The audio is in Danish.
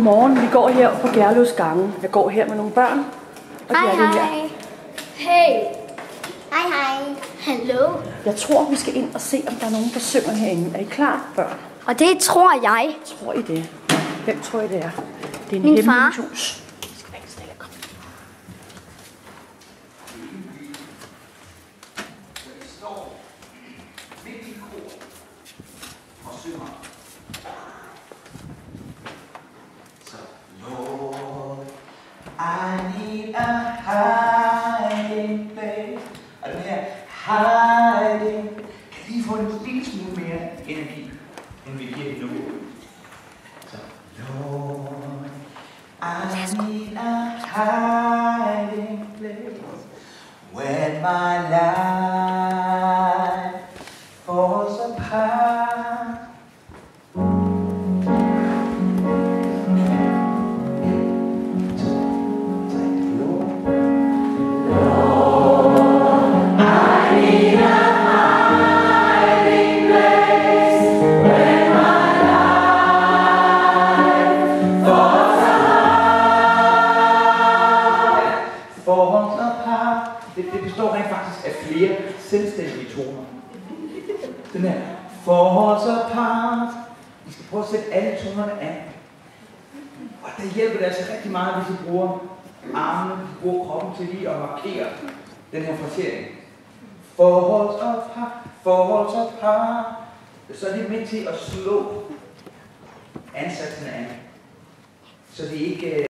Godmorgen, vi går her på Gerløs Gange. Jeg går her med nogle børn. Og de er her. Hey. Hej, hej. Hallo. Jeg tror, vi skal ind og se, om der er nogen, der synger herinde. Er I klar, børn? Og det tror jeg. Tror I det? Hvem tror I det er? Det er en Min hemmelig far. mission. Vi skal væk stille. Kom. Vi står midt i kor og synger. Så Lord, I need a hiding place. Og den her hiding kan lige få en lille smule mere energi, end vi giver det nu. Så Lord, I need a hiding place when my life falls apart. Falls apart. Det består rent faktisk af flere selvstændige toner. Den her falls apart. Vi skal prøve at sætte alle tonerne af. Og der hjælper det altså rigtig meget, hvis I bruger armene, bruger kroppen til lige at markere den her frasering. Falls apart, falls apart. Så er det med til at slå ansatsen af, så det ikke